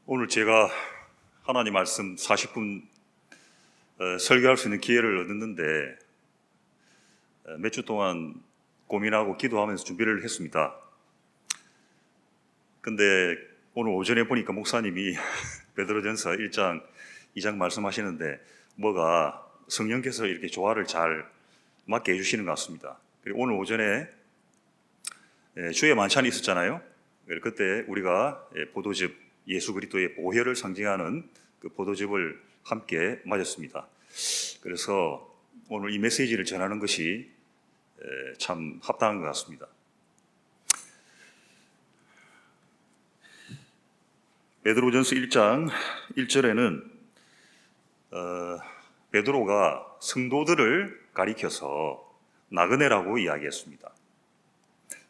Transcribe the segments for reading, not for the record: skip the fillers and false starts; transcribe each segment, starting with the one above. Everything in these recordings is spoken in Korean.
오늘 제가 하나님 말씀 40분 설교할 수 있는 기회를 얻었는데 몇 주 동안 고민하고 기도하면서 준비를 했습니다. 근데 오늘 오전에 보니까 목사님이 베드로전서 1장, 2장 말씀하시는데 뭐가 성령께서 이렇게 조화를 잘 맞게 해주시는 것 같습니다. 그리고 오늘 오전에 주의 만찬이 있었잖아요. 그때 우리가 포도즙, 예수 그리스도의 보혈을 상징하는 그 포도즙을 함께 맞았습니다. 그래서 오늘 이 메시지를 전하는 것이 참 합당한 것 같습니다. 베드로전서 1장 1절에는 베드로가 성도들을 가리켜서 나그네라고 이야기했습니다.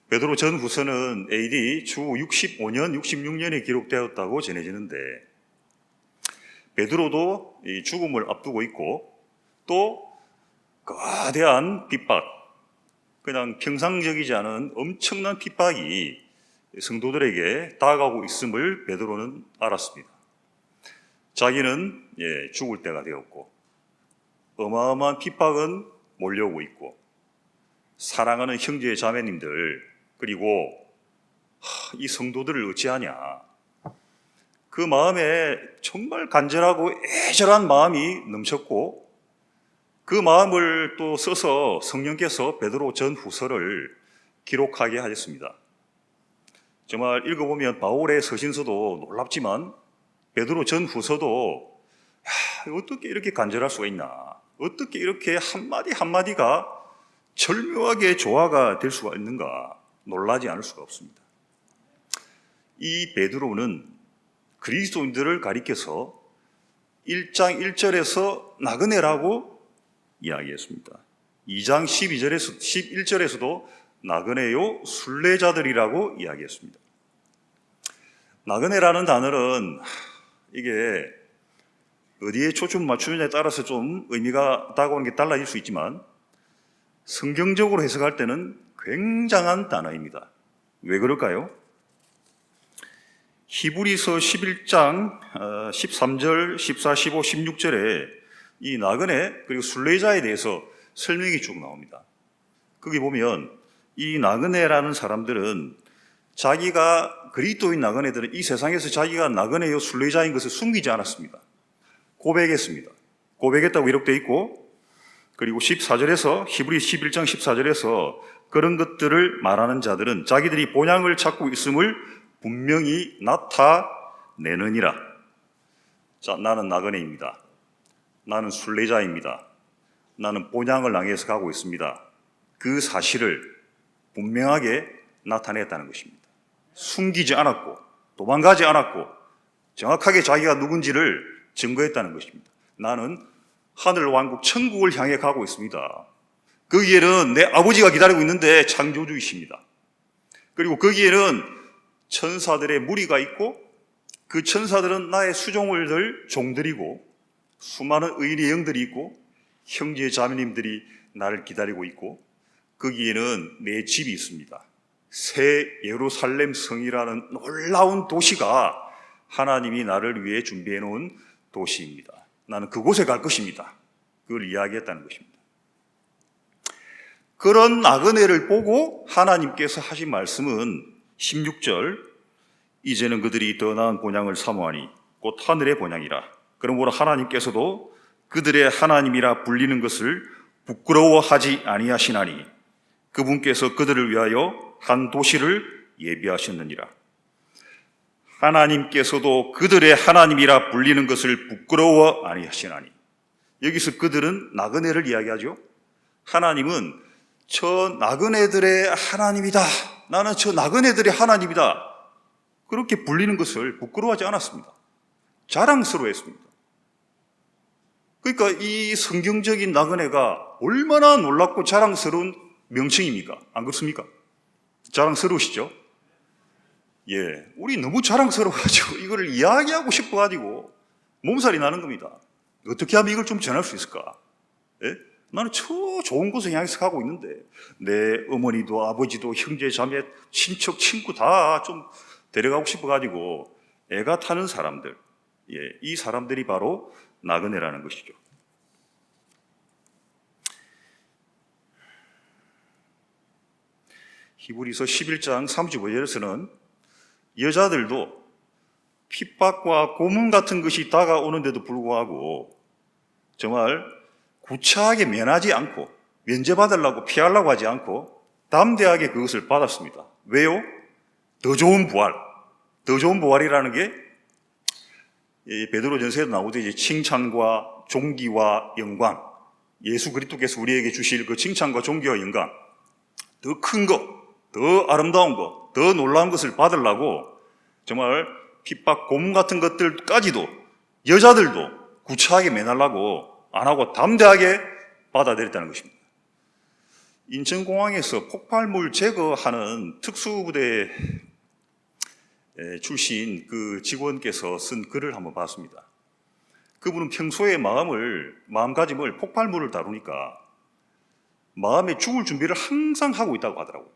베드로 전후서는 AD 주 65년, 66년에 기록되었다고 전해지는데 베드로도 이 죽음을 앞두고 있고 또 거대한 핍박, 그냥 평상적이지 않은 엄청난 핍박이 성도들에게 다가가고 있음을 베드로는 알았습니다. 자기는 죽을 때가 되었고 어마어마한 핍박은 몰려오고 있고 사랑하는 형제 자매님들 그리고 이 성도들을 어찌하냐, 그 마음에 정말 간절하고 애절한 마음이 넘쳤고 그 마음을 또 써서 성령께서 베드로 전후서를 기록하게 하셨습니다. 정말 읽어보면 바울의 서신서도 놀랍지만 베드로 전후서도 어떻게 이렇게 간절할 수가 있나, 어떻게 이렇게 한마디 한마디가 절묘하게 조화가 될 수가 있는가 놀라지 않을 수가 없습니다. 이 베드로는 그리스도인들을 가리켜서 1장 1절에서 나그네라고 이야기했습니다. 2장 11절에서도 나그네요 순례자들이라고 이야기했습니다. 나그네라는 단어는 이게 어디에 초점 맞추느냐에 따라서 좀 의미가 다가오는 게 달라질 수 있지만 성경적으로 해석할 때는 굉장한 단어입니다. 왜 그럴까요? 히브리서 11장 13절, 14, 15, 16절에 이 나그네 그리고 순례자에 대해서 설명이 쭉 나옵니다. 거기 보면 이 나그네라는 사람들은 자기가 그리스도인 나그네들은 이 세상에서 자기가 나그네요 순례자인 것을 숨기지 않았습니다. 고백했습니다. 고백했다고 기록되어 있고, 그리고 14절에서 히브리 11장 14절에서 그런 것들을 말하는 자들은 자기들이 본향을 찾고 있음을 분명히 나타내느니라. 자, 나는 나그네입니다. 나는 순례자입니다. 나는 본향을 향해서 가고 있습니다. 그 사실을 분명하게 나타냈다는 것입니다. 숨기지 않았고 도망가지 않았고 정확하게 자기가 누군지를 증거했다는 것입니다. 나는 하늘 왕국 천국을 향해 가고 있습니다. 거기에는 내 아버지가 기다리고 있는데 창조주이십니다. 그리고 거기에는 천사들의 무리가 있고 그 천사들은 나의 수종을 종들이고 수많은 의인의 영들이 있고 형제 자매님들이 나를 기다리고 있고 거기에는 내 집이 있습니다. 새 예루살렘 성이라는 놀라운 도시가 하나님이 나를 위해 준비해 놓은 도시입니다. 나는 그곳에 갈 것입니다. 그걸 이야기했다는 것입니다. 그런 나그네를 보고 하나님께서 하신 말씀은 16절, 이제는 그들이 더 나은 본향을 사모하니 곧 하늘의 본향이라. 그러므로 하나님께서도 그들의 하나님이라 불리는 것을 부끄러워하지 아니하시나니 그분께서 그들을 위하여 한 도시를 예비하셨느니라. 하나님께서도 그들의 하나님이라 불리는 것을 부끄러워 아니하시나니, 여기서 그들은 나그네를 이야기하죠. 하나님은 저 나그네들의 하나님이다, 나는 저 나그네들의 하나님이다, 그렇게 불리는 것을 부끄러워하지 않았습니다. 자랑스러워했습니다. 그러니까 이 성경적인 나그네가 얼마나 놀랍고 자랑스러운 명칭입니까? 안 그렇습니까? 자랑스러우시죠? 예, 우리 너무 자랑스러워가지고 이거를 이야기하고 싶어가지고 몸살이 나는 겁니다. 어떻게 하면 이걸 좀 전할 수 있을까? 예? 나는 저 좋은 곳에 향해서 가고 있는데 내 어머니도 아버지도 형제 자매 친척 친구 다 좀 데려가고 싶어가지고 애가 타는 사람들, 이 사람들이 바로 나그네라는 것이죠. 히브리서 11장 35절에서는 여자들도 핍박과 고문 같은 것이 다가오는데도 불구하고 정말 구차하게 면하지 않고 면제받으려고 피하려고 하지 않고 담대하게 그것을 받았습니다. 왜요? 더 좋은 부활. 더 좋은 부활이라는 게 베드로전서에도 나오듯이 칭찬과 존귀와 영광, 예수 그리스도께서 우리에게 주실 그 칭찬과 존귀와 영광, 더 큰 것, 더 아름다운 것, 더 놀라운 것을 받으려고 정말 핍박, 고문 같은 것들까지도 여자들도 구차하게 면하려고 안 하고 담대하게 받아들였다는 것입니다. 인천공항에서 폭발물 제거하는 특수부대 출신 그 직원께서 쓴 글을 한번 봤습니다. 그분은 평소에 마음가짐을 폭발물을 다루니까 마음에 죽을 준비를 항상 하고 있다고 하더라고요.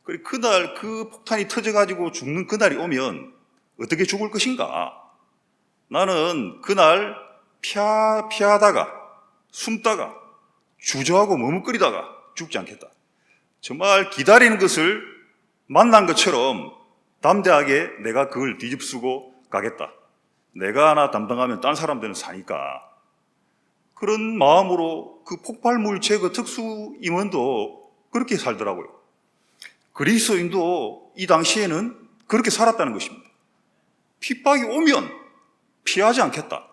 그리고 그날 그 폭탄이 터져가지고 죽는 그날이 오면 어떻게 죽을 것인가? 나는 그날 피하다가 숨다가 주저하고 머뭇거리다가 죽지 않겠다. 정말 기다리는 것을 만난 것처럼 담대하게 내가 그걸 뒤집쓰고 가겠다. 내가 하나 담당하면 딴 사람들은 사니까. 그런 마음으로 그 폭발물 제거 특수 임원도 그렇게 살더라고요. 그리스도인도 이 당시에는 그렇게 살았다는 것입니다. 핍박이 오면 피하지 않겠다.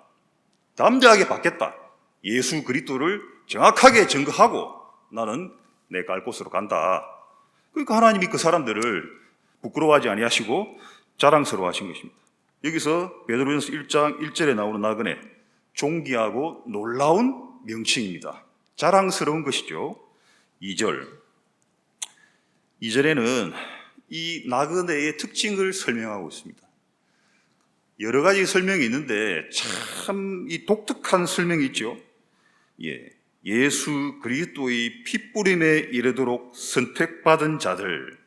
담대하게 받겠다. 예수 그리스도를 정확하게 증거하고 나는 내 갈 곳으로 간다. 그러니까 하나님이 그 사람들을 부끄러워하지 아니하시고 자랑스러워하신 것입니다. 여기서 베드로전서 1장 1절에 나오는 나그네, 존귀하고 놀라운 명칭입니다. 자랑스러운 것이죠. 2절에는 이 나그네의 특징을 설명하고 있습니다. 여러 가지 설명이 있는데 참 이 독특한 설명이 있죠. 예수 그리스도의 핏뿌림에 이르도록 선택받은 자들,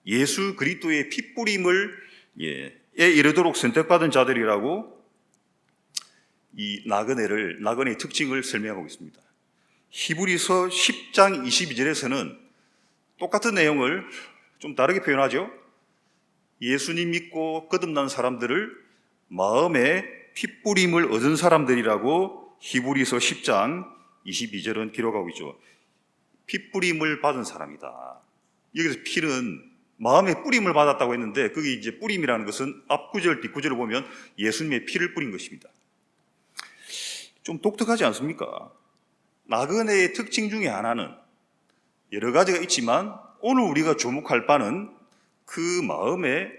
예수 그리스도의 핏뿌림을 이르도록 선택받은 자들이라고 이 나그네의 특징을 설명하고 있습니다. 히브리서 10장 22절에서는 똑같은 내용을 좀 다르게 표현하죠. 예수님 믿고 거듭난 사람들을 마음에 핏뿌림을 얻은 사람들이라고 히브리서 10장 22절은 기록하고 있죠. 핏뿌림을 받은 사람이다. 여기서 피는 마음에 뿌림을 받았다고 했는데 그게 이제 뿌림이라는 것은 앞구절 뒷구절을 보면 예수님의 피를 뿌린 것입니다. 좀 독특하지 않습니까? 나그네의 특징 중에 하나는 여러 가지가 있지만 오늘 우리가 주목할 바는 그 마음에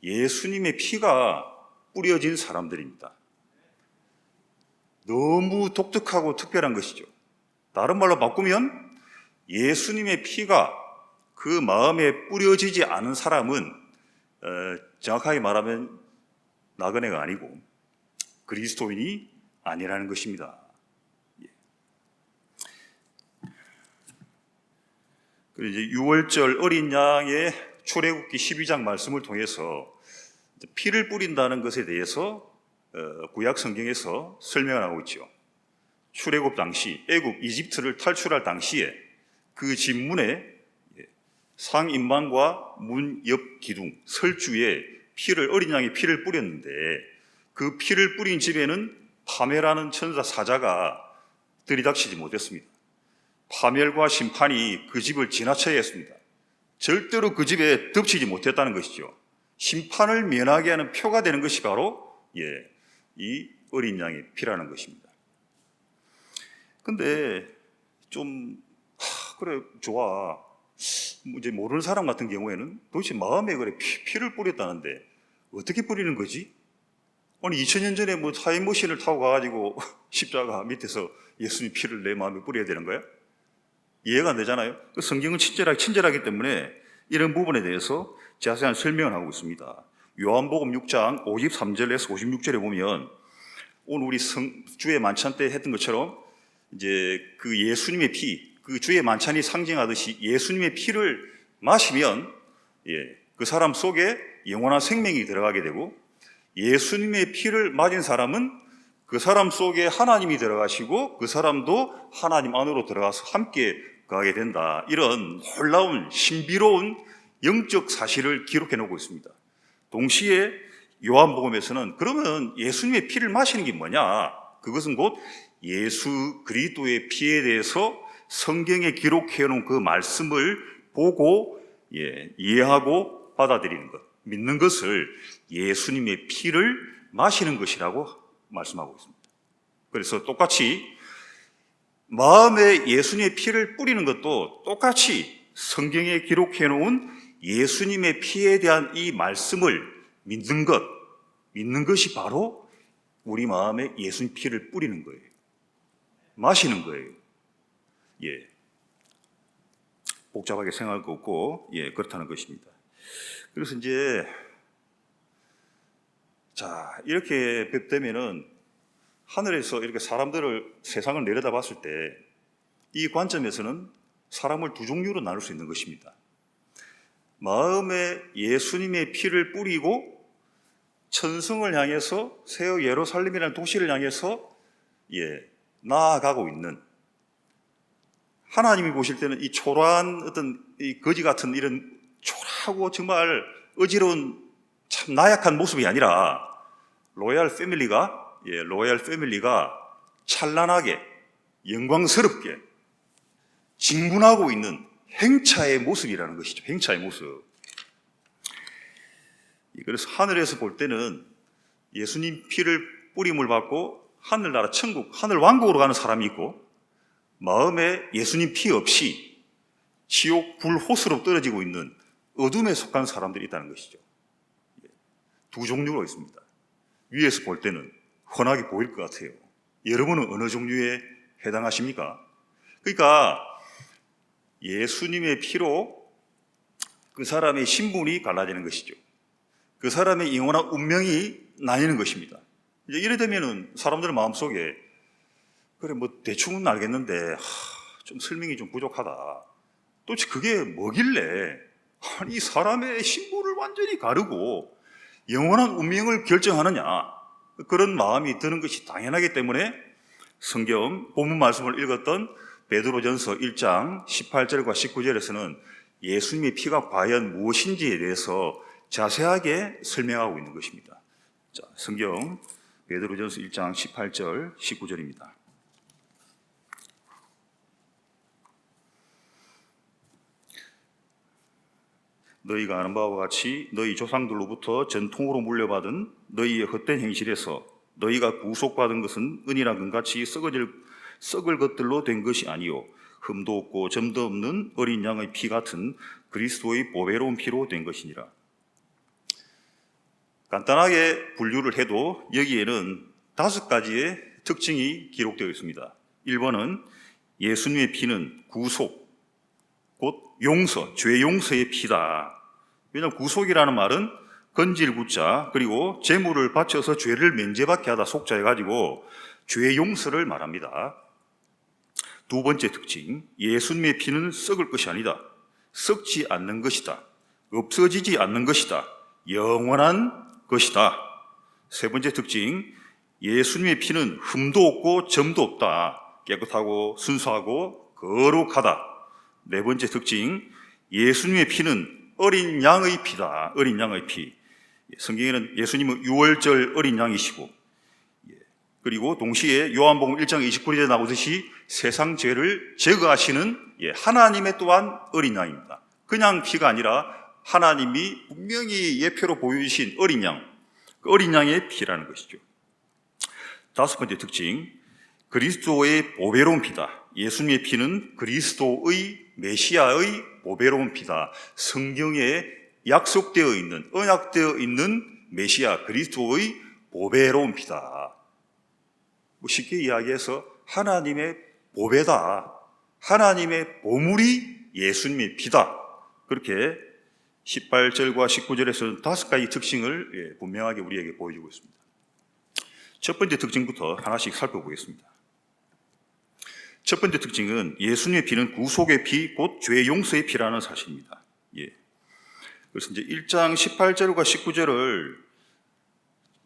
예수님의 피가 뿌려진 사람들입니다. 너무 독특하고 특별한 것이죠. 다른 말로 바꾸면 예수님의 피가 그 마음에 뿌려지지 않은 사람은 정확하게 말하면 나그네가 아니고 그리스도인이 아니라는 것입니다. 그리고 이제 6월절 어린 양의 출애굽기 12장 말씀을 통해서 피를 뿌린다는 것에 대해서 구약 성경에서 설명을 하고 있죠. 출애굽 당시 애굽 이집트를 탈출할 당시에 그 집 문에 상인방과 문 옆 기둥 설주에 어린 양의 피를 뿌렸는데 그 피를 뿌린 집에는 파멸하는 천사 사자가 들이닥치지 못했습니다. 파멸과 심판이 그 집을 지나쳐야 했습니다. 절대로 그 집에 덮치지 못했다는 것이죠. 심판을 면하게 하는 표가 되는 것이 바로 이 어린 양의 피라는 것입니다. 근데 좀 그래 좋아. 이제 모르는 사람 같은 경우에는 도대체 마음에 그래 피를 뿌렸다는데 어떻게 뿌리는 거지? 아니 2000년 전에 뭐 타임머신을 타고 가가지고 십자가 밑에서 예수님 피를 내 마음에 뿌려야 되는 거야? 이해가 안 되잖아요. 그 성경은 친절하기 때문에 이런 부분에 대해서 자세한 설명을 하고 있습니다. 요한복음 6장 53절에서 56절에 보면 오늘 우리 주의 만찬 때 했던 것처럼 이제 그 예수님의 피, 그 주의 만찬이 상징하듯이 예수님의 피를 마시면 그 사람 속에 영원한 생명이 들어가게 되고 예수님의 피를 맞은 사람은 그 사람 속에 하나님이 들어가시고 그 사람도 하나님 안으로 들어가서 함께 가게 된다. 이런 놀라운 신비로운 영적 사실을 기록해 놓고 있습니다. 동시에 요한복음에서는 그러면 예수님의 피를 마시는 게 뭐냐? 그것은 곧 예수 그리스도의 피에 대해서 성경에 기록해 놓은 그 말씀을 보고 이해하고 받아들이는 것, 믿는 것을 예수님의 피를 마시는 것이라고 말씀하고 있습니다. 그래서 똑같이 마음에 예수님의 피를 뿌리는 것도 똑같이 성경에 기록해 놓은 예수님의 피에 대한 이 말씀을 믿는 것이 바로 우리 마음에 예수님 피를 뿌리는 거예요. 마시는 거예요. 복잡하게 생각할 거 없고, 그렇다는 것입니다. 그래서 이제, 이렇게 되면은 하늘에서 이렇게 세상을 내려다 봤을 때 이 관점에서는 사람을 두 종류로 나눌 수 있는 것입니다. 마음에 예수님의 피를 뿌리고 천성을 향해서 새 예루살렘이라는 도시를 향해서 나아가고 있는, 하나님이 보실 때는 이 초라한 어떤 이 거지 같은 이런 초라하고 정말 어지러운 참 나약한 모습이 아니라 로얄 패밀리가 찬란하게 영광스럽게 진군하고 있는 행차의 모습이라는 것이죠. 행차의 모습. 그래서 하늘에서 볼 때는 예수님 피를 뿌림을 받고 하늘나라 천국, 하늘 왕국으로 가는 사람이 있고, 마음에 예수님 피 없이 지옥 불호수로 떨어지고 있는 어둠에 속한 사람들이 있다는 것이죠. 두 종류로 있습니다. 위에서 볼 때는 훤하게 보일 것 같아요. 여러분은 어느 종류에 해당하십니까? 그러니까 예수님의 피로 그 사람의 신분이 갈라지는 것이죠. 그 사람의 영원한 운명이 나뉘는 것입니다. 이제 이래 되면은 사람들 마음속에 그래 대충은 알겠는데 좀 설명이 좀 부족하다. 도대체 그게 뭐길래 아니 사람의 신분을 완전히 가르고 영원한 운명을 결정하느냐, 그런 마음이 드는 것이 당연하기 때문에 성경 본문 말씀을 읽었던 베드로전서 1장 18절과 19절에서는 예수님의 피가 과연 무엇인지에 대해서 자세하게 설명하고 있는 것입니다. 성경 베드로전서 1장 18절 19절입니다. 너희가 아는 바와 같이 너희 조상들로부터 전통으로 물려받은 너희의 헛된 행실에서 너희가 구속받은 것은 은이나 금같이 썩을 것들로 된 것이 아니요 흠도 없고 점도 없는 어린 양의 피 같은 그리스도의 보배로운 피로 된 것이니라. 간단하게 분류를 해도 여기에는 5가지의 특징이 기록되어 있습니다. 1번은 예수님의 피는 구속, 곧 용서, 죄 용서의 피다. 왜냐하면 구속이라는 말은 건질 구자, 그리고 재물을 바쳐서 죄를 면제받게 하다 속자 해가지고 죄 용서를 말합니다. 2번째 특징, 예수님의 피는 썩을 것이 아니다. 썩지 않는 것이다. 없어지지 않는 것이다. 영원한 것이다. 3번째 특징, 예수님의 피는 흠도 없고 점도 없다. 깨끗하고 순수하고 거룩하다. 4번째 특징, 예수님의 피는 어린 양의 피다. 어린 양의 피. 성경에는 예수님은 유월절 어린 양이시고, 그리고 동시에 요한복음 1장 29절에 나오듯이 세상 죄를 제거하시는 하나님의 또한 어린 양입니다. 그냥 피가 아니라 하나님이 분명히 예표로 보여주신 어린 양, 그 어린 양의 피라는 것이죠. 5번째 특징, 그리스도의 보배로운 피다. 예수님의 피는 그리스도의 메시아의 보배로운 피다. 성경에 약속되어 있는, 언약되어 있는 메시아 그리스도의 보배로운 피다. 쉽게 이야기해서 하나님의 보배다. 하나님의 보물이 예수님의 피다. 그렇게 18절과 19절에서는 5가지 특징을 분명하게 우리에게 보여주고 있습니다. 첫 번째 특징부터 하나씩 살펴보겠습니다. 첫 번째 특징은 예수님의 피는 구속의 피, 곧 죄 용서의 피라는 사실입니다. 그래서 이제 1장 18절과 19절을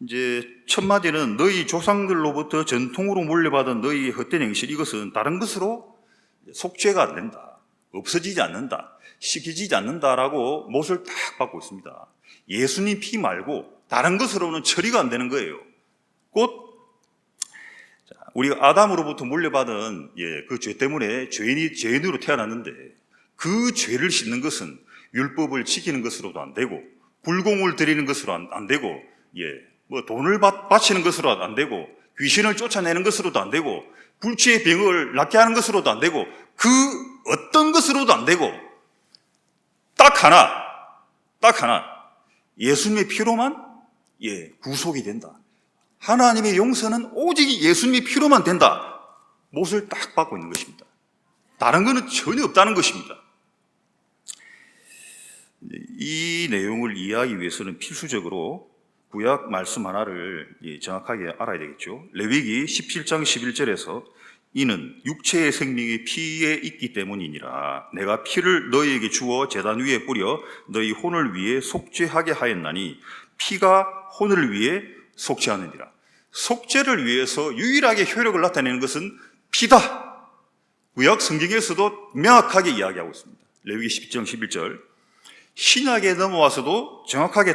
이제 첫 마디는 너희 조상들로부터 전통으로 물려받은 너희의 헛된 행실, 이것은 다른 것으로 속죄가 안 된다, 없어지지 않는다, 씻기지 않는다라고 못을 딱 받고 있습니다. 예수님 피 말고 다른 것으로는 처리가 안 되는 거예요. 곧 우리가 아담으로부터 물려받은 그 죄 때문에 죄인으로 태어났는데, 그 죄를 씻는 것은 율법을 지키는 것으로도 안 되고, 불공을 드리는 것으로 안 되고, 뭐 돈을 바치는 것으로도 안 되고, 귀신을 쫓아내는 것으로도 안 되고, 불치의 병을 낫게 하는 것으로도 안 되고, 그 어떤 것으로도 안 되고, 딱 하나 예수님의 피로만 구속이 된다. 하나님의 용서는 오직 예수님의 피로만 된다. 못을 딱 받고 있는 것입니다. 다른 것은 전혀 없다는 것입니다. 이 내용을 이해하기 위해서는 필수적으로 구약 말씀 하나를 정확하게 알아야 되겠죠. 레위기 17장 11절에서 이는 육체의 생명이 피에 있기 때문이니라. 내가 피를 너희에게 주어 제단 위에 뿌려 너희 혼을 위해 속죄하게 하였나니 피가 혼을 위해 속죄하느니라. 속죄를 위해서 유일하게 효력을 나타내는 것은 피다. 구약 성경에서도 명확하게 이야기하고 있습니다. 레위기 17장 11절. 신약에 넘어와서도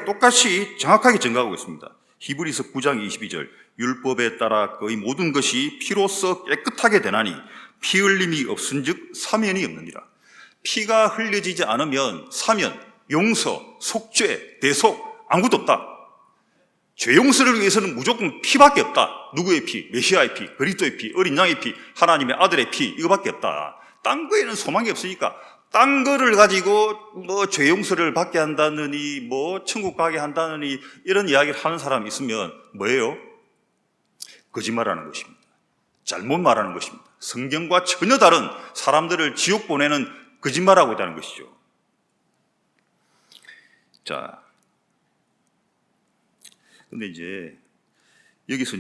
똑같이 정확하게 증가하고 있습니다. 히브리서 9장 22절. 율법에 따라 거의 모든 것이 피로써 깨끗하게 되나니 피 흘림이 없은즉 사면이 없느니라. 피가 흘려지지 않으면 사면, 용서, 속죄, 대속 아무것도 없다. 죄 용서를 위해서는 무조건 피밖에 없다. 누구의 피? 메시아의 피, 그리스도의 피, 어린 양의 피, 하나님의 아들의 피, 이거밖에 없다. 딴 거에는 소망이 없으니까 딴 거를 가지고 뭐 죄 용서를 받게 한다느니 뭐 천국 가게 한다느니 이런 이야기를 하는 사람이 있으면 뭐예요? 거짓말하는 것입니다. 잘못 말하는 것입니다. 성경과 전혀 다른 사람들을 지옥 보내는 거짓말하고 있다는 것이죠. 자, 근데 이제 여기서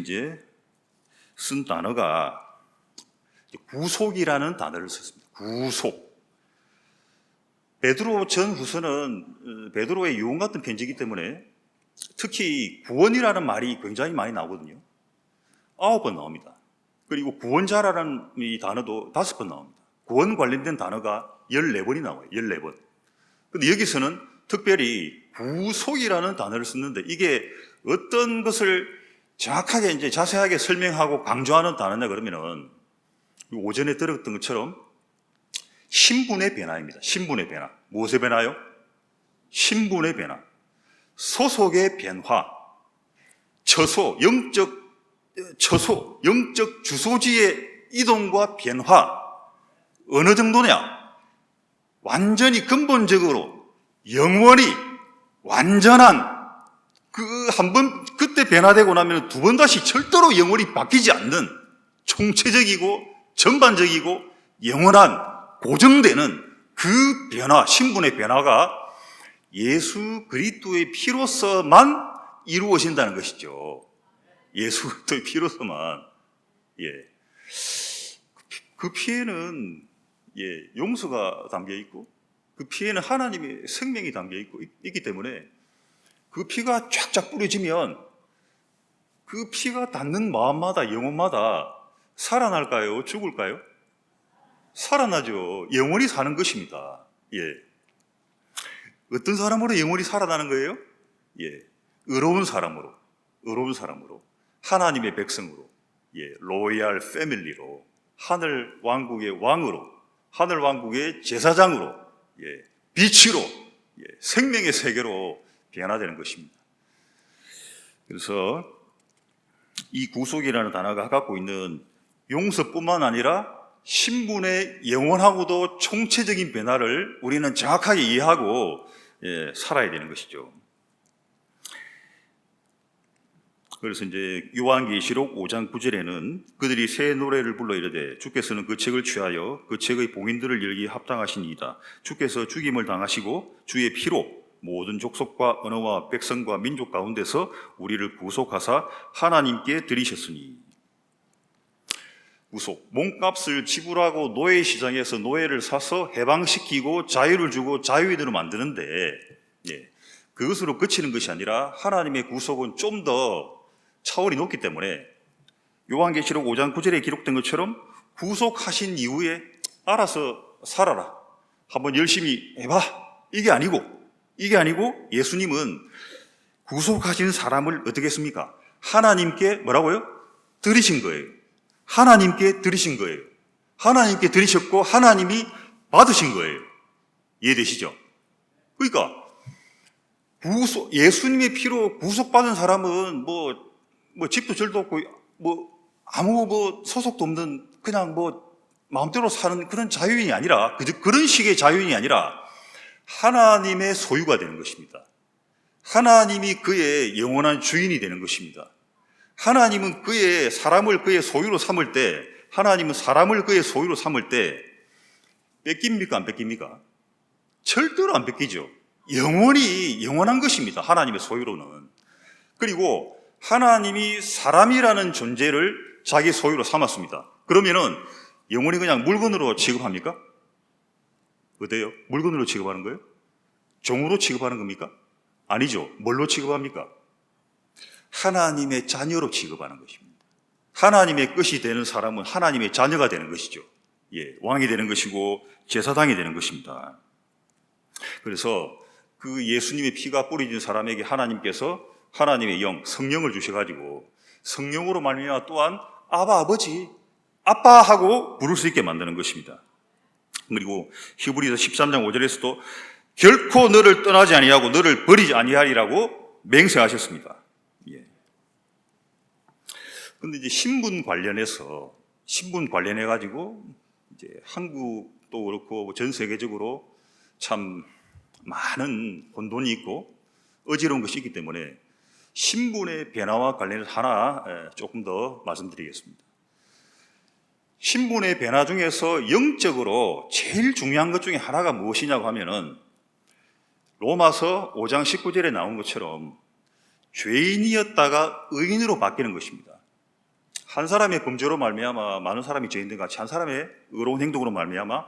쓴 단어가 구속이라는 단어를 썼습니다. 구속. 베드로 전 후서는 베드로의 유언 같은 편지이기 때문에 특히 구원이라는 말이 굉장히 많이 나오거든요. 9번 나옵니다. 그리고 구원자라는 이 단어도 5번 나옵니다. 구원 관련된 단어가 14번이 나와요. 14번. 근데 여기서는 특별히 구속이라는 단어를 썼는데 이게 어떤 것을 정확하게 자세하게 설명하고 강조하는 단어냐 그러면은 오전에 들었던 것처럼 신분의 변화입니다. 신분의 변화. 무엇의 변화요? 신분의 변화. 소속의 변화. 영적 주소지의 이동과 변화. 어느 정도냐? 완전히 근본적으로 영원히 완전한 그때 변화되고 나면 두 번 다시 절대로 영원히 바뀌지 않는 총체적이고 전반적이고 영원한 고정되는 그 변화, 신분의 변화가 예수 그리스도의 피로서만 이루어진다는 것이죠. 예수 그리스도의 피로서만. 그 피에는 용서가 담겨 있고 그 피에는 하나님의 생명이 담겨 있기 때문에 그 피가 쫙쫙 뿌려지면 그 피가 닿는 마음마다 영혼마다 살아날까요? 죽을까요? 살아나죠. 영원히 사는 것입니다. 어떤 사람으로 영원히 살아나는 거예요? 의로운 사람으로 하나님의 백성으로 로얄 패밀리로 하늘 왕국의 왕으로 하늘 왕국의 제사장으로 빛으로 생명의 세계로 변화되는 것입니다. 그래서 이 구속이라는 단어가 갖고 있는 용서뿐만 아니라 신분의 영원하고도 총체적인 변화를 우리는 정확하게 이해하고 살아야 되는 것이죠. 그래서 요한계시록 5장 9절에는 그들이 새 노래를 불러 이르되 주께서는 그 책을 취하여 그 책의 봉인들을 열기에 합당하시니이다. 주께서 죽임을 당하시고 주의 피로 모든 족속과 언어와 백성과 민족 가운데서 우리를 구속하사 하나님께 드리셨으니. 구속, 몸값을 지불하고 노예 시장에서 노예를 사서 해방시키고 자유를 주고 자유인으로 만드는데 그것으로 그치는 것이 아니라 하나님의 구속은 좀 더 차원이 높기 때문에 요한계시록 5장 9절에 기록된 것처럼 구속하신 이후에 알아서 살아라, 한번 열심히 해봐, 이게 아니고 예수님은 구속하신 사람을 어떻게 했습니까? 하나님께 뭐라고요? 드리신 거예요. 하나님께 드리신 거예요. 하나님께 드리셨고 하나님이 받으신 거예요. 이해되시죠? 그러니까 예수님의 피로 구속받은 사람은 뭐 집도 절도 없고 아무 소속도 없는 그냥 마음대로 사는 그런 자유인이 아니라, 그런 식의 자유인이 아니라 하나님의 소유가 되는 것입니다. 하나님이 그의 영원한 주인이 되는 것입니다. 하나님은 사람을 그의 소유로 삼을 때, 하나님은 사람을 그의 소유로 삼을 때 뺏깁니까? 안 뺏깁니까? 절대로 안 뺏기죠. 영원한 것입니다. 하나님의 소유로는. 그리고 하나님이 사람이라는 존재를 자기 소유로 삼았습니다. 그러면은 영원히 그냥 물건으로 취급합니까? 어때요? 물건으로 취급하는 거예요? 종으로 취급하는 겁니까? 아니죠. 뭘로 취급합니까? 하나님의 자녀로 취급하는 것입니다. 하나님의 것이 되는 사람은 하나님의 자녀가 되는 것이죠. 왕이 되는 것이고 제사장이 되는 것입니다. 그래서 그 예수님의 피가 뿌려진 사람에게 하나님께서 하나님의 영, 성령을 주셔가지고 성령으로 말미암아 또한 아바, 아버지, 아빠 하고 부를 수 있게 만드는 것입니다. 그리고 히브리서 13장 5절에서도 결코 너를 떠나지 아니하고 너를 버리지 아니하리라고 맹세하셨습니다. 근데 이제 신분 관련해가지고 이제 한국도 그렇고 전 세계적으로 참 많은 혼돈이 있고 어지러운 것이 있기 때문에 신분의 변화와 관련해서 하나 조금 더 말씀드리겠습니다. 신분의 변화 중에서 영적으로 제일 중요한 것 중에 하나가 무엇이냐고 하면은 로마서 5장 19절에 나온 것처럼 죄인이었다가 의인으로 바뀌는 것입니다. 한 사람의 범죄로 말미암아 많은 사람이 죄인들 같이 한 사람의 의로운 행동으로 말미암아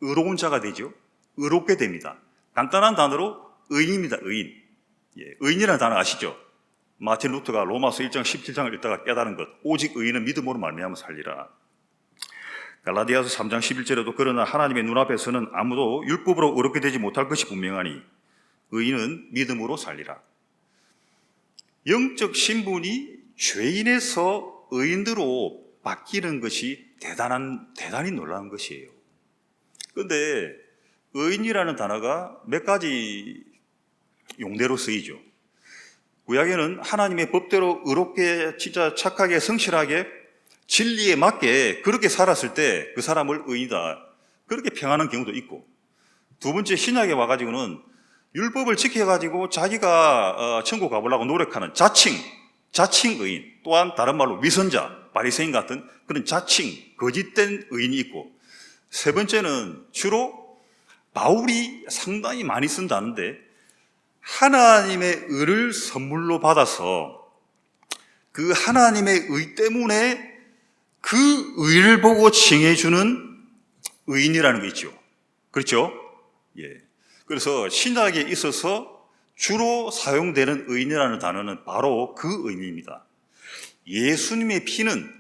의로운 자가 되죠. 의롭게 됩니다. 간단한 단어로 의인입니다. 의인. 의인이라는 단어 아시죠? 마틴 루터가 로마서 1장 17장을 읽다가 깨달은 것, 오직 의인은 믿음으로 말미암아 살리라. 갈라디아서 3장 11절에도 그러나 하나님의 눈앞에서는 아무도 율법으로 의롭게 되지 못할 것이 분명하니 의인은 믿음으로 살리라. 영적 신분이 죄인에서 의인으로 바뀌는 것이 대단히 놀라운 것이에요. 그런데 의인이라는 단어가 몇 가지 용례로 쓰이죠. 구약에는 하나님의 법대로 의롭게 진짜 착하게 성실하게 진리에 맞게 그렇게 살았을 때 그 사람을 의인이다, 그렇게 평하는 경우도 있고, 두 번째 신약에 와가지고는 율법을 지켜가지고 자기가 천국 가보려고 노력하는 자칭 의인, 또한 다른 말로 위선자, 바리새인 같은 그런 자칭 거짓된 의인이 있고, 세 번째는 주로 바울이 상당히 많이 쓴다는데 하나님의 의를 선물로 받아서 그 하나님의 의 때문에 그 의를 보고 칭해주는 의인이라는 게 있죠. 그렇죠? 그래서 신약에 있어서 주로 사용되는 의인이라는 단어는 바로 그 의인입니다. 예수님의 피는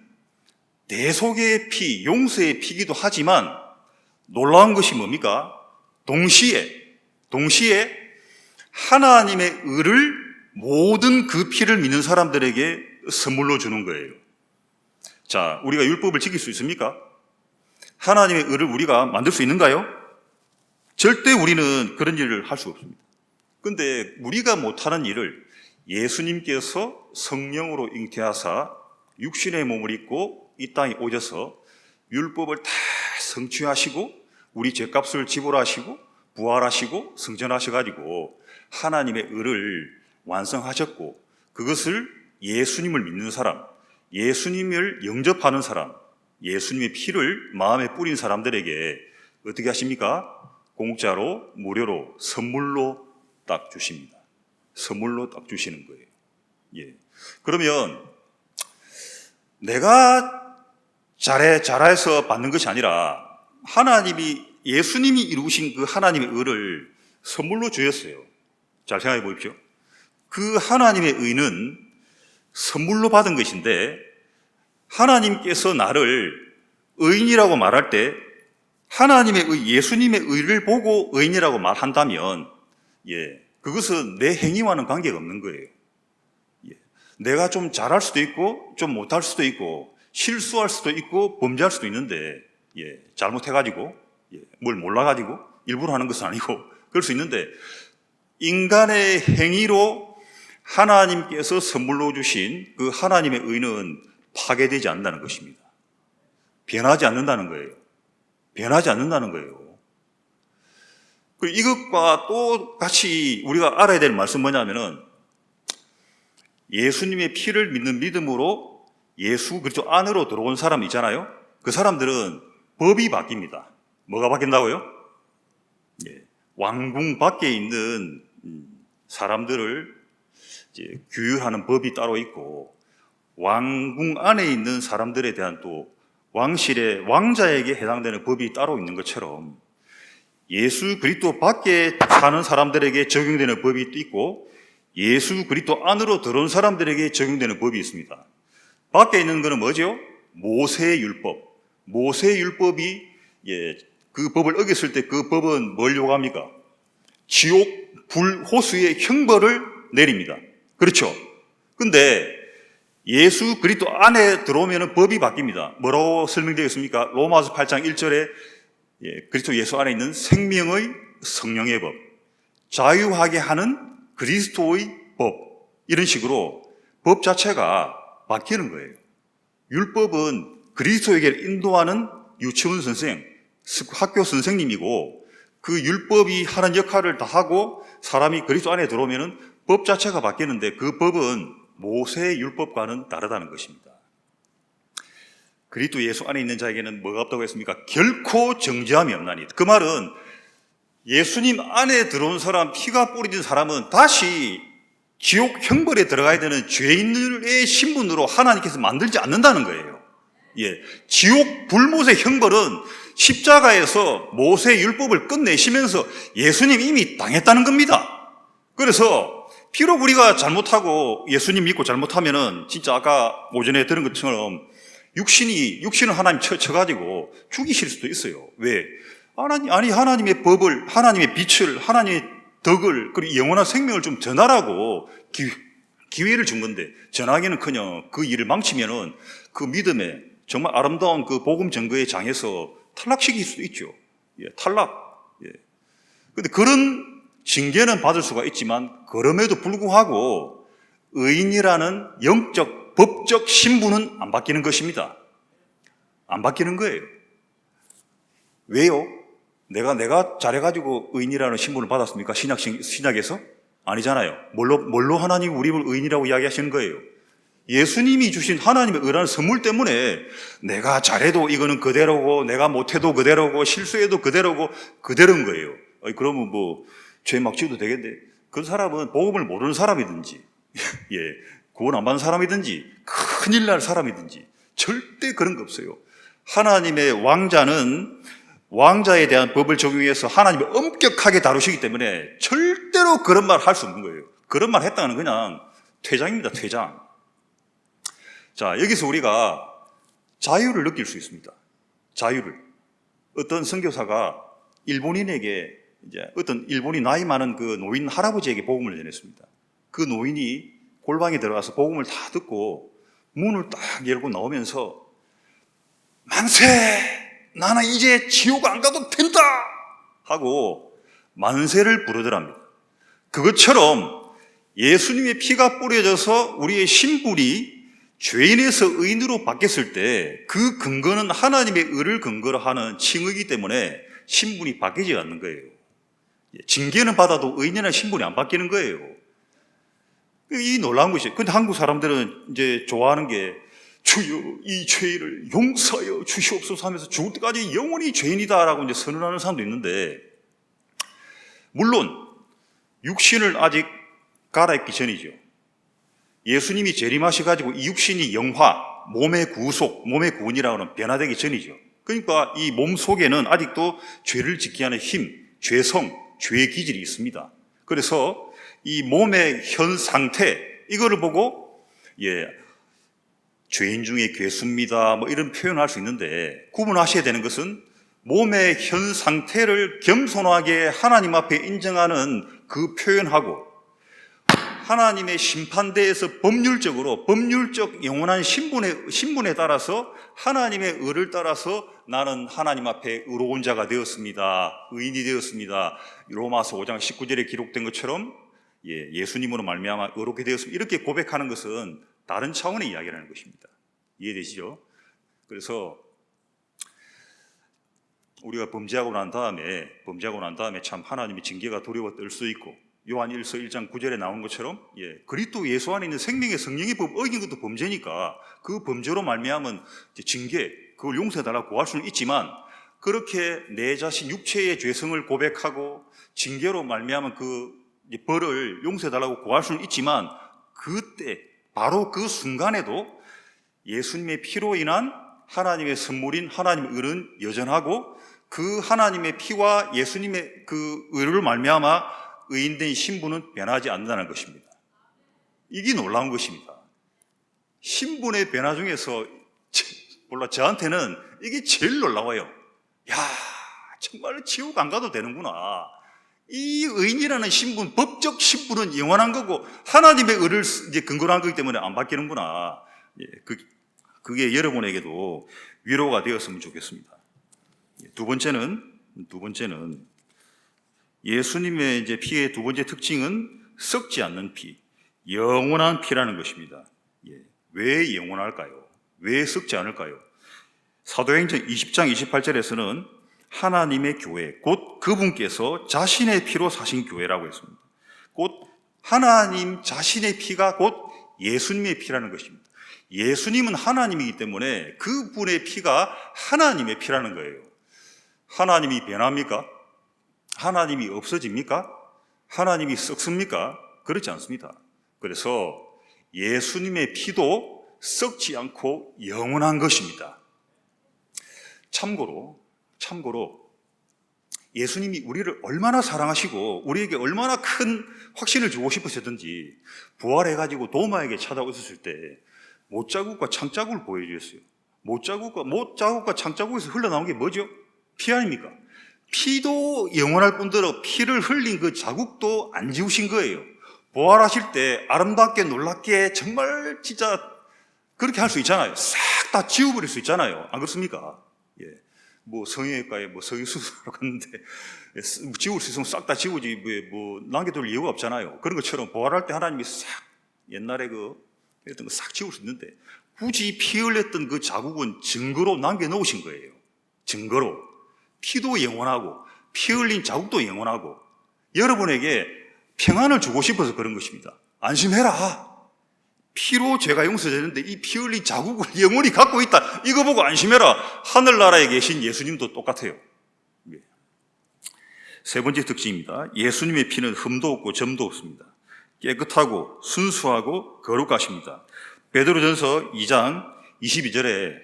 대속의 피, 용서의 피기도 하지만 놀라운 것이 뭡니까? 동시에 하나님의 의를 모든 그 피를 믿는 사람들에게 선물로 주는 거예요. 자, 우리가 율법을 지킬 수 있습니까? 하나님의 의를 우리가 만들 수 있는가요? 절대 우리는 그런 일을 할 수 없습니다. 그런데 우리가 못하는 일을 예수님께서 성령으로 잉태하사 육신의 몸을 입고 이 땅에 오셔서 율법을 다 성취하시고 우리 죄값을 지불하시고 부활하시고 성전하셔가지고 하나님의 의를 완성하셨고, 그것을 예수님을 믿는 사람, 예수님을 영접하는 사람, 예수님의 피를 마음에 뿌린 사람들에게 어떻게 하십니까? 공짜로, 무료로, 선물로 딱 주십니다. 선물로 딱 주시는 거예요. 그러면 내가 잘해서 받는 것이 아니라 예수님이 이루신 그 하나님의 의를 선물로 주셨어요. 잘 생각해 보십시오. 그 하나님의 의는 선물로 받은 것인데 하나님께서 나를 의인이라고 말할 때 하나님의 의, 예수님의 의를 보고 의인이라고 말한다면 그것은 내 행위와는 관계가 없는 거예요. 내가 좀 잘할 수도 있고 좀 못할 수도 있고 실수할 수도 있고 범죄할 수도 있는데 잘못해가지고 뭘 몰라가지고 일부러 하는 것은 아니고 그럴 수 있는데 인간의 행위로 하나님께서 선물로 주신 그 하나님의 의는 파괴되지 않는다는 것입니다. 변하지 않는다는 거예요. 변하지 않는다는 거예요. 그리고 이것과 또 같이 우리가 알아야 될 말씀 뭐냐면은 예수님의 피를 믿는 믿음으로 예수 그리스도 안으로 들어온 사람 있잖아요. 그 사람들은 법이 바뀝니다. 뭐가 바뀐다고요? 왕궁 밖에 있는 사람들을 이제 규율하는 법이 따로 있고 왕궁 안에 있는 사람들에 대한 또 왕실의 왕자에게 해당되는 법이 따로 있는 것처럼 예수 그리스도 밖에 사는 사람들에게 적용되는 법이 있고 예수 그리스도 안으로 들어온 사람들에게 적용되는 법이 있습니다. 밖에 있는 것은 뭐죠? 모세의 율법. 모세의 율법이 그 법을 어겼을 때 그 법은 뭘 요구합니까? 지옥, 불, 호수의 형벌을 내립니다. 그렇죠? 근데 예수 그리스도 안에 들어오면 법이 바뀝니다. 뭐라고 설명되어 있습니까? 로마서 8장 1절에 그리스도 예수 안에 있는 생명의 성령의 법, 자유하게 하는 그리스도의 법, 이런 식으로 법 자체가 바뀌는 거예요. 율법은 그리스도에게 인도하는 유치원 선생, 학교 선생님이고 그 율법이 하는 역할을 다 하고 사람이 그리스도 안에 들어오면 법 자체가 바뀌는데 그 법은 모세의 율법과는 다르다는 것입니다. 그리스도 예수 안에 있는 자에게는 뭐가 없다고 했습니까? 결코 정죄함이 없나니. 그 말은 예수님 안에 들어온 사람, 피가 뿌려진 사람은 다시 지옥 형벌에 들어가야 되는 죄인의 신분으로 하나님께서 만들지 않는다는 거예요. 지옥 불못의 형벌은 십자가에서 모세의 율법을 끝내시면서 예수님 이미 당했다는 겁니다. 그래서 비록 우리가 잘못하고 예수님 믿고 잘못하면은 진짜 아까 오전에 들은 것처럼 육신을 하나님 쳐가지고 죽이실 수도 있어요. 왜? 하나님의 법을, 하나님의 빛을, 하나님의 덕을, 그리고 영원한 생명을 좀 전하라고 기회를 준 건데, 전하기는커녕 그 일을 망치면은 그 믿음에 정말 아름다운 그 복음 전거의 장에서 탈락시킬 수도 있죠. 탈락. 근데 그런 징계는 받을 수가 있지만, 그럼에도 불구하고 의인이라는 영적, 법적 신분은 안 바뀌는 것입니다. 안 바뀌는 거예요. 왜요? 내가 잘해가지고 의인이라는 신분을 받았습니까? 신약에서? 아니잖아요. 뭘로 하나님이 우리를 의인이라고 이야기하시는 거예요? 예수님이 주신 하나님의 의라는 선물 때문에 내가 잘해도 이거는 그대로고 내가 못해도 그대로고 실수해도 그대로인 거예요. 그러면 죄 막 지어도 되겠는데 그 사람은 복음을 모르는 사람이든지 구원 안 받는 사람이든지 큰일 날 사람이든지 절대 그런 거 없어요. 하나님의 왕자는 왕자에 대한 법을 적용해서 하나님이 엄격하게 다루시기 때문에 절대로 그런 말 할 수 없는 거예요. 그런 말 했다는 그냥 퇴장입니다. 퇴장. 자, 여기서 우리가 자유를 느낄 수 있습니다. 자유를. 어떤 선교사가 일본인에게 어떤 일본이 나이 많은 그 노인 할아버지에게 복음을 전했습니다. 그 노인이 골방에 들어가서 복음을 다 듣고 문을 딱 열고 나오면서 만세! 나는 이제 지옥 안 가도 된다! 하고 만세를 부르더랍니다. 그것처럼 예수님의 피가 뿌려져서 우리의 신분이 죄인에서 의인으로 바뀌었을 때 그 근거는 하나님의 의를 근거로 하는 칭의이기 때문에 신분이 바뀌지 않는 거예요. 징계는 받아도 의인이라는 신분이 안 바뀌는 거예요. 이 놀라운 것이. 근데 한국 사람들은 이제 좋아하는 게 주여 이 죄를 용서하여 주시옵소서 하면서 죽을 때까지 영원히 죄인이다라고 이제 선언하는 사람도 있는데, 물론 육신을 아직 갈아입기 전이죠. 예수님이 재림하셔가지고 이 육신이 영화, 몸의 구속, 몸의 구원이라고 하는 변화되기 전이죠. 그러니까 이 몸 속에는 아직도 죄를 짓게 하는 힘, 죄성, 죄의 기질이 있습니다. 그래서 이 몸의 현 상태, 이거를 보고 죄인 중에 괴수입니다. 뭐 이런 표현을 할 수 있는데 구분하셔야 되는 것은 몸의 현 상태를 겸손하게 하나님 앞에 인정하는 그 표현하고 하나님의 심판대에서 법률적 영원한 신분에 따라서 하나님의 의를 따라서 나는 하나님 앞에 의로운 자가 되었습니다. 의인이 되었습니다. 로마서 5장 19절에 기록된 것처럼 예수님으로 말미암아 의롭게 되었습니다. 이렇게 고백하는 것은 다른 차원의 이야기라는 것입니다. 이해되시죠? 그래서 우리가 범죄하고 난 다음에 참 하나님의 징계가 두려워 떨 수 있고 요한 1서 1장 9절에 나온 것처럼 그리스도 예수 안에 있는 생명의 성령의 법 어긴 것도 범죄니까 그 범죄로 말미암은 징계 그걸 용서해달라고 구할 수는 있지만 그렇게 내 자신 육체의 죄성을 고백하고 징계로 말미암은 그 벌을 용서해달라고 구할 수는 있지만 그때 바로 그 순간에도 예수님의 피로 인한 하나님의 선물인 하나님의 의는 여전하고 그 하나님의 피와 예수님의 그 의를 말미암아 의인된 신분은 변하지 않는다는 것입니다. 이게 놀라운 것입니다. 신분의 변화 중에서 저한테는 이게 제일 놀라워요. 야, 정말 지옥 안 가도 되는구나. 이 의인이라는 신분, 법적 신분은 영원한 거고 하나님의 의를 이제 근거로 한 거기 때문에 안 바뀌는구나. 그게 여러분에게도 위로가 되었으면 좋겠습니다. 두 번째는 예수님의 이제 피의 두 번째 특징은 썩지 않는 피, 영원한 피라는 것입니다. 왜 영원할까요? 왜 썩지 않을까요? 사도행전 20장 28절에서는 하나님의 교회, 곧 그분께서 자신의 피로 사신 교회라고 했습니다. 곧 하나님 자신의 피가 곧 예수님의 피라는 것입니다. 예수님은 하나님이기 때문에 그분의 피가 하나님의 피라는 거예요. 하나님이 변합니까? 하나님이 없어집니까? 하나님이 썩습니까? 그렇지 않습니다. 그래서 예수님의 피도 썩지 않고 영원한 것입니다. 참고로 예수님이 우리를 얼마나 사랑하시고 우리에게 얼마나 큰 확신을 주고 싶으셨든지 부활해가지고 도마에게 찾아오셨을 때 못자국과 창자국을 보여주셨어요. 못자국과 창자국에서 흘러나온 게 뭐죠? 피 아닙니까? 피도 영원할 뿐더러 피를 흘린 그 자국도 안 지우신 거예요. 부활하실 때 아름답게 놀랍게 정말 진짜 그렇게 할 수 있잖아요. 싹 다 지워버릴 수 있잖아요. 안 그렇습니까? 성형외과에 성형수술하러 갔는데 지울 수 있으면 싹 다 지우지 남겨둘 이유가 없잖아요. 그런 것처럼 부활할 때 하나님이 싹 옛날에 했던 거 싹 지울 수 있는데 굳이 피 흘렸던 그 자국은 증거로 남겨놓으신 거예요. 증거로. 피도 영원하고 피 흘린 자국도 영원하고 여러분에게 평안을 주고 싶어서 그런 것입니다. 안심해라. 피로 죄가 용서되는데 이 피 흘린 자국을 영원히 갖고 있다. 이거 보고 안심해라. 하늘나라에 계신 예수님도 똑같아요. 세 번째 특징입니다. 예수님의 피는 흠도 없고 점도 없습니다. 깨끗하고 순수하고 거룩하십니다. 베드로전서 2장 22절에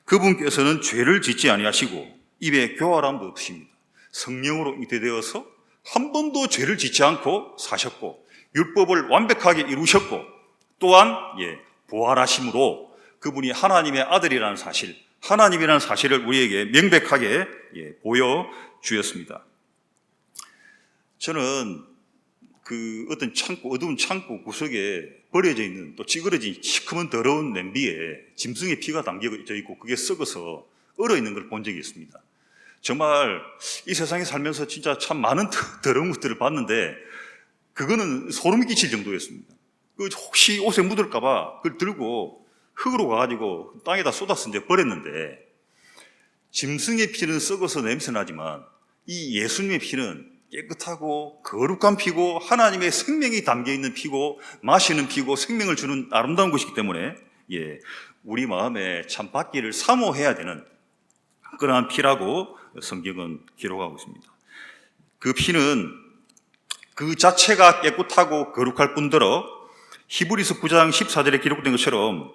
그분께서는 죄를 짓지 아니하시고 입에 교활함도 없으십니다. 성령으로 잉태되어서 한 번도 죄를 짓지 않고 사셨고 율법을 완벽하게 이루셨고 또한 부활하심으로 그분이 하나님의 아들이라는 사실, 하나님이라는 사실을 우리에게 명백하게 보여주었습니다. 저는 그 어떤 어두운 창고 구석에 버려져 있는 또 찌그러진 시커먼 더러운 냄비에 짐승의 피가 담겨져 있고 그게 썩어서 얼어 있는 걸 본 적이 있습니다. 정말 이 세상에 살면서 진짜 참 많은 더러운 것들을 봤는데 그거는 소름이 끼칠 정도였습니다. 혹시 옷에 묻을까봐 그걸 들고 흙으로 가가지고 땅에다 쏟아서 이제 버렸는데 짐승의 피는 썩어서 냄새나지만 이 예수님의 피는 깨끗하고 거룩한 피고 하나님의 생명이 담겨있는 피고 마시는 피고 생명을 주는 아름다운 것이기 때문에 우리 마음에 참 받기를 사모해야 되는 그러한 피라고 성경은 기록하고 있습니다. 그 피는 그 자체가 깨끗하고 거룩할 뿐더러 히브리서 9장 14절에 기록된 것처럼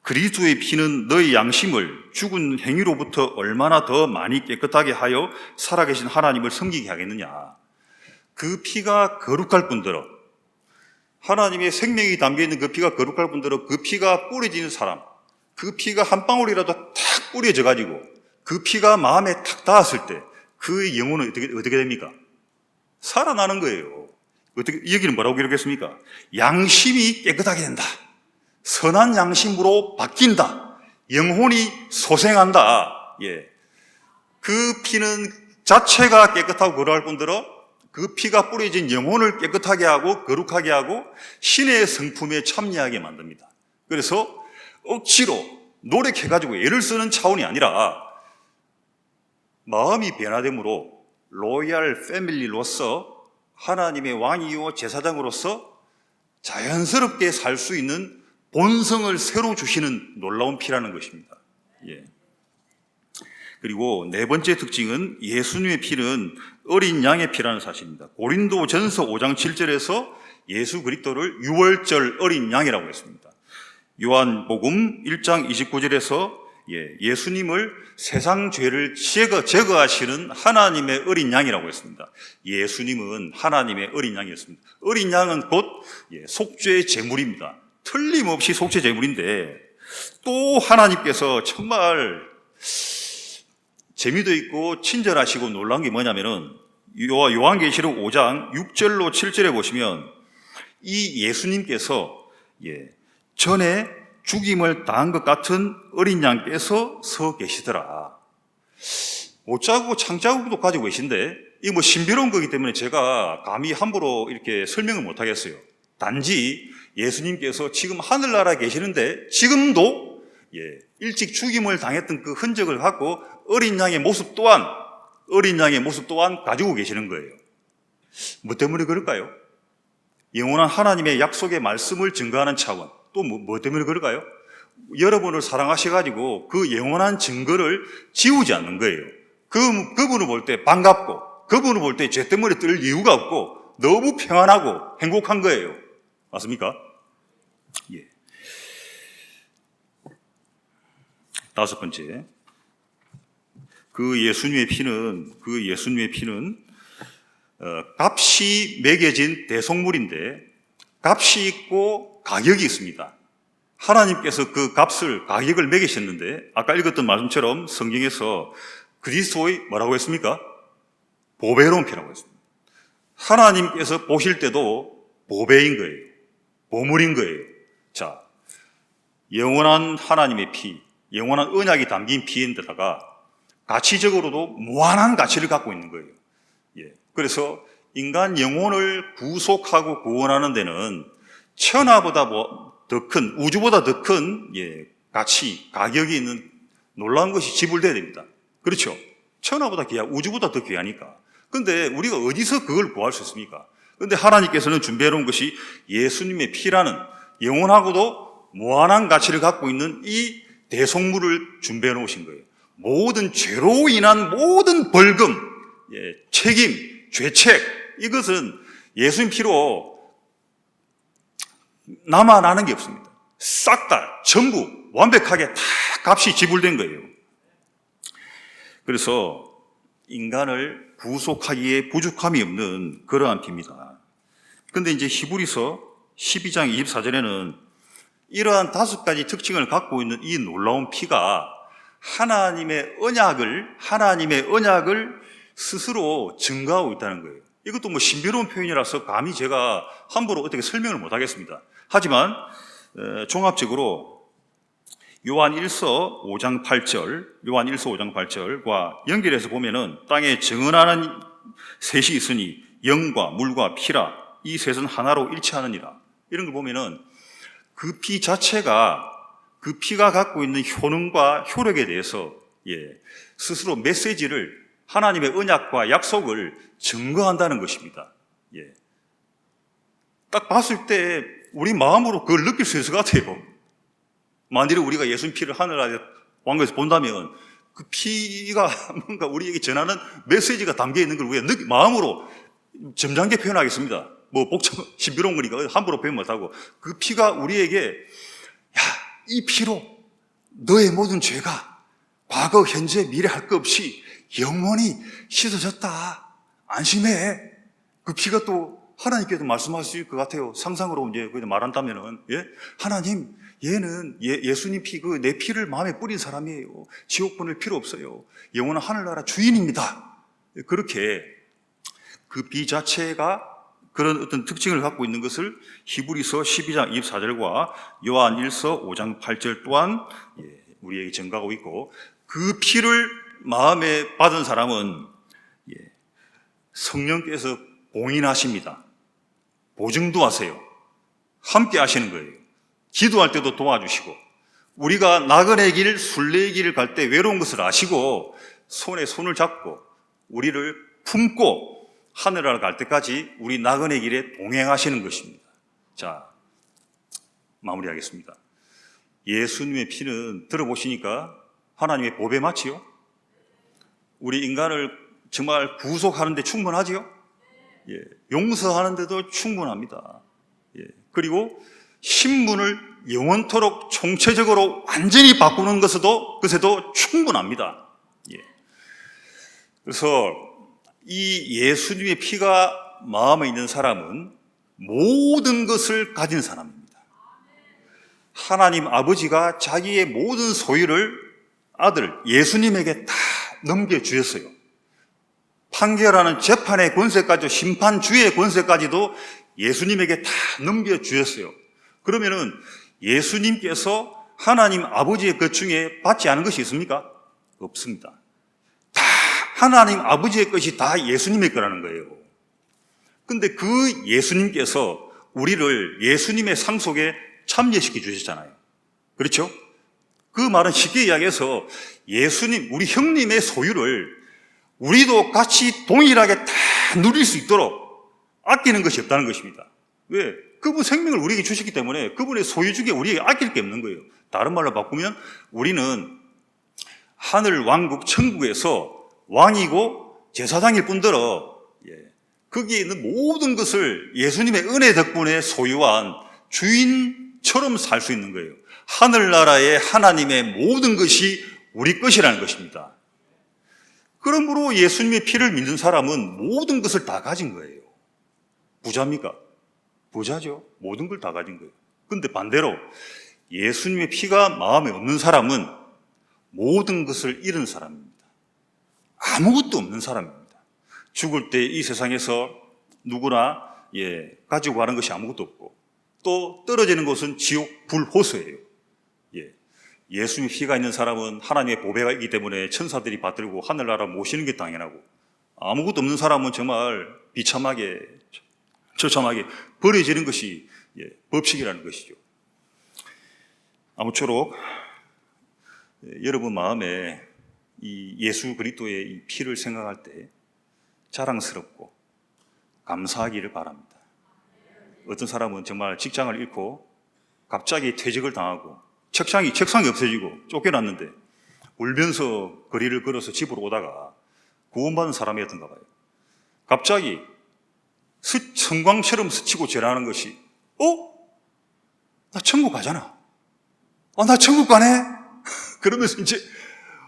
그리스도의 피는 너희 양심을 죽은 행위로부터 얼마나 더 많이 깨끗하게 하여 살아계신 하나님을 섬기게 하겠느냐. 그 피가 거룩할 뿐더러 하나님의 생명이 담겨있는 그 피가 거룩할 뿐더러 그 피가 뿌려지는 사람, 그 피가 한 방울이라도 탁 뿌려져 가지고 그 피가 마음에 탁 닿았을 때 그의 영혼은 어떻게 됩니까? 살아나는 거예요. 어떻게, 여기는 뭐라고 기록했습니까? 양심이 깨끗하게 된다. 선한 양심으로 바뀐다. 영혼이 소생한다. 예. 그 피는 자체가 깨끗하고 거룩할 뿐더러 그 피가 뿌려진 영혼을 깨끗하게 하고 거룩하게 하고 신의 성품에 참여하게 만듭니다. 그래서 억지로 노력해가지고 애를 쓰는 차원이 아니라 마음이 변화됨으로 로얄 패밀리로서 하나님의 왕이요 제사장으로서 자연스럽게 살 수 있는 본성을 새로 주시는 놀라운 피라는 것입니다. 예. 그리고 네 번째 특징은 예수님의 피는 어린 양의 피라는 사실입니다. 고린도전서 5장 7절에서 예수 그리스도를 유월절 어린 양이라고 했습니다. 요한복음 1장 29절에서 예수님을 세상 죄를 제거하시는 하나님의 어린 양이라고 했습니다. 예수님은 하나님의 어린 양이었습니다. 어린 양은 곧 속죄의 제물입니다. 틀림없이 속죄 제물인데 또 하나님께서 정말 재미도 있고 친절하시고 놀라운 게 뭐냐면은 요한계시록 5장 6절로 7절에 보시면 이 예수님께서 전에 죽임을 당한 것 같은 어린 양께서 서 계시더라. 옷자국, 창자국도 가지고 계신데 이거 뭐 신비로운 거기 때문에 제가 감히 함부로 이렇게 설명을 못 하겠어요. 단지 예수님께서 지금 하늘나라에 계시는데 지금도 일찍 죽임을 당했던 그 흔적을 갖고 어린 양의 모습 또한 가지고 계시는 거예요. 뭐 때문에 그럴까요? 영원한 하나님의 약속의 말씀을 증거하는 차원. 또 뭐 때문에 그럴까요? 여러분을 사랑하셔가지고 그 영원한 증거를 지우지 않는 거예요. 그분을 볼 때 반갑고 그분을 볼 때 죄 때문에 떨 이유가 없고 너무 평안하고 행복한 거예요. 맞습니까? 예. 다섯 번째, 그 예수님의 피는 값이 매겨진 대속물인데 값이 있고 가격이 있습니다. 하나님께서 그 가격을 매기셨는데 아까 읽었던 말씀처럼 성경에서 그리스도의 뭐라고 했습니까? 보배로운 피라고 했습니다. 하나님께서 보실 때도 보배인 거예요. 보물인 거예요. 자, 영원한 하나님의 피, 영원한 언약이 담긴 피인데다가 가치적으로도 무한한 가치를 갖고 있는 거예요. 그래서 인간 영혼을 구속하고 구원하는 데는 천하보다 더 큰, 우주보다 더 큰 가치, 가격이 있는 놀라운 것이 지불돼야 됩니다. 그렇죠? 천하보다 귀하고 우주보다 더 귀하니까. 그런데 우리가 어디서 그걸 구할 수 있습니까? 그런데 하나님께서는 준비해 놓은 것이 예수님의 피라는 영원하고도 무한한 가치를 갖고 있는 이 대속물을 준비해 놓으신 거예요. 모든 죄로 인한 모든 벌금, 책임, 죄책, 이것은 예수님 피로 남아나는 게 없습니다. 싹 다, 전부 완벽하게 다 값이 지불된 거예요. 그래서 인간을 구속하기에 부족함이 없는 그러한 피입니다. 그런데 이제 히브리서 12장 24절에는 이러한 다섯 가지 특징을 갖고 있는 이 놀라운 피가 하나님의 언약을 스스로 증거하고 있다는 거예요. 이것도 뭐 신비로운 표현이라서 감히 제가 함부로 어떻게 설명을 못 하겠습니다. 하지만 종합적으로 요한1서 5장 8절과 연결해서 보면은 땅에 정언하는 셋이 있으니 영과 물과 피라 이 셋은 하나로 일치하느니라. 이런 걸 보면은 그 피 자체가 그 피가 갖고 있는 효능과 효력에 대해서 스스로 메시지를 하나님의 언약과 약속을 증거한다는 것입니다. 딱 봤을 때 우리 마음으로 그걸 느낄 수 있을 것 같아요. 만일에 우리가 예수님 피를 하늘나라의 왕국에서 본다면 그 피가 뭔가 우리에게 전하는 메시지가 담겨 있는 걸 우리가 마음으로 점잖게 표현하겠습니다. 뭐 복잡 신비로운 거니까 함부로 표현 못하고 그 피가 우리에게 이 피로 너의 모든 죄가 과거, 현재, 미래 할 것 없이 영원히 씻어졌다. 안심해. 그 피가 또 하나님께도 말씀하실 것 같아요. 상상으로 이제 말한다면은, 예? 하나님, 얘는 예수님 피, 내 피를 마음에 뿌린 사람이에요. 지옥 보낼 필요 없어요. 영원한 하늘나라 주인입니다. 그렇게 그 비 자체가 그런 어떤 특징을 갖고 있는 것을 히브리서 12장 24절과 요한 1서 5장 8절 또한 우리에게 증가하고 있고, 그 피를 마음에 받은 사람은 성령께서 봉인하십니다. 보증도 하세요. 함께 하시는 거예요. 기도할 때도 도와주시고, 우리가 나그네 길, 순례의 길을 갈 때 외로운 것을 아시고 손에 손을 잡고 우리를 품고 하늘나라 갈 때까지 우리 나그네 길에 동행하시는 것입니다. 자, 마무리하겠습니다. 예수님의 피는 들어보시니까 하나님의 보배 맞지요? 우리 인간을 정말 구속하는 데 충분하지요? 용서하는 데도 충분합니다. 그리고 신분을 영원토록 총체적으로 완전히 바꾸는 것에도 충분합니다. 그래서 이 예수님의 피가 마음에 있는 사람은 모든 것을 가진 사람입니다. 하나님 아버지가 자기의 모든 소유를 아들 예수님에게 다 넘겨주셨어요. 판결하는 재판의 권세까지, 심판주의 권세까지도 예수님에게 다 넘겨주셨어요. 그러면은 예수님께서 하나님 아버지의 것 중에 받지 않은 것이 있습니까? 없습니다. 다 하나님 아버지의 것이 다 예수님의 거라는 거예요. 근데 그 예수님께서 우리를 예수님의 삶 속에 참여시켜 주셨잖아요. 그렇죠? 그 말은 쉽게 이야기해서 예수님, 우리 형님의 소유를 우리도 같이 동일하게 다 누릴 수 있도록 아끼는 것이 없다는 것입니다. 왜? 그분 생명을 우리에게 주셨기 때문에 그분의 소유 중에 우리에게 아낄 게 없는 거예요. 다른 말로 바꾸면 우리는 하늘 왕국 천국에서 왕이고 제사장일 뿐더러 거기에 있는 모든 것을 예수님의 은혜 덕분에 소유한 주인처럼 살 수 있는 거예요. 하늘나라의 하나님의 모든 것이 우리 것이라는 것입니다. 그러므로 예수님의 피를 믿는 사람은 모든 것을 다 가진 거예요. 부자입니까? 부자죠. 모든 걸 다 가진 거예요. 근데 반대로 예수님의 피가 마음에 없는 사람은 모든 것을 잃은 사람입니다. 아무것도 없는 사람입니다. 죽을 때 이 세상에서 누구나 가지고 가는 것이 아무것도 없고, 또 떨어지는 곳은 지옥 불호소예요. 예수님의 피가 있는 사람은 하나님의 보배가 있기 때문에 천사들이 받들고 하늘나라 모시는 게 당연하고, 아무것도 없는 사람은 정말 비참하게 처참하게 버려지는 것이 법칙이라는 것이죠. 아무쪼록 여러분 마음에 이 예수 그리스도의 이 피를 생각할 때 자랑스럽고 감사하기를 바랍니다. 어떤 사람은 정말 직장을 잃고 갑자기 퇴직을 당하고 책상이 없어지고 쫓겨났는데 울면서 거리를 걸어서 집으로 오다가 구원받은 사람이었던가 봐요. 갑자기 성광처럼 스치고 지나가는 것이 나 천국 가잖아. 나 천국 가네? 그러면서 이제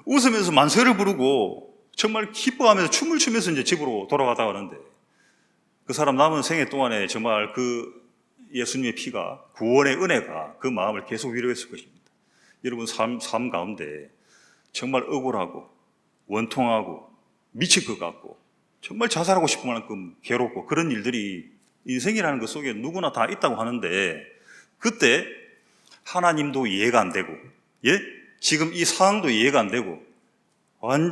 웃으면서 만세를 부르고 정말 기뻐하면서 춤을 추면서 이제 집으로 돌아가다 가는데, 그 사람 남은 생애 동안에 정말 그 예수님의 피가, 구원의 은혜가 그 마음을 계속 위로했을 것입니다. 여러분 삶 가운데 정말 억울하고 원통하고 미칠 것 같고 정말 자살하고 싶을 만큼 괴롭고 그런 일들이 인생이라는 것 속에 누구나 다 있다고 하는데, 그때 하나님도 이해가 안 되고 지금 이 상황도 이해가 안 되고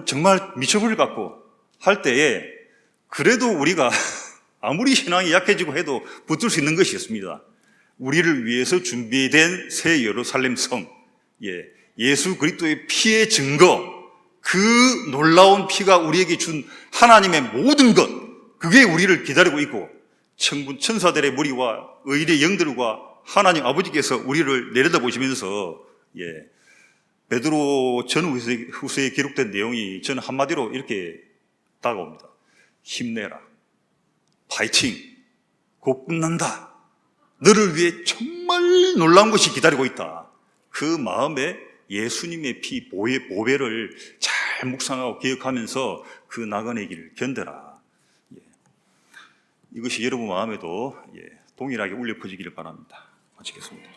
정말 미쳐버릴 것 같고 할 때에 그래도 우리가 아무리 신앙이 약해지고 해도 붙들 수 있는 것이 있습니다. 우리를 위해서 준비된 새 예루살렘 성, 예수 그리스도의 피의 증거, 그 놀라운 피가 우리에게 준 하나님의 모든 것, 그게 우리를 기다리고 있고, 천군 천사들의 무리와 의인의 영들과 하나님 아버지께서 우리를 내려다보시면서 베드로 전후서에 기록된 내용이 저는 한마디로 이렇게 다가옵니다. 힘내라. 파이팅. 곧 끝난다. 너를 위해 정말 놀라운 것이 기다리고 있다. 그 마음에 예수님의 피 보배를 잘 묵상하고 기억하면서 그 나그네 길을 견뎌라. 이것이 여러분 마음에도 동일하게 울려 퍼지기를 바랍니다. 마치겠습니다.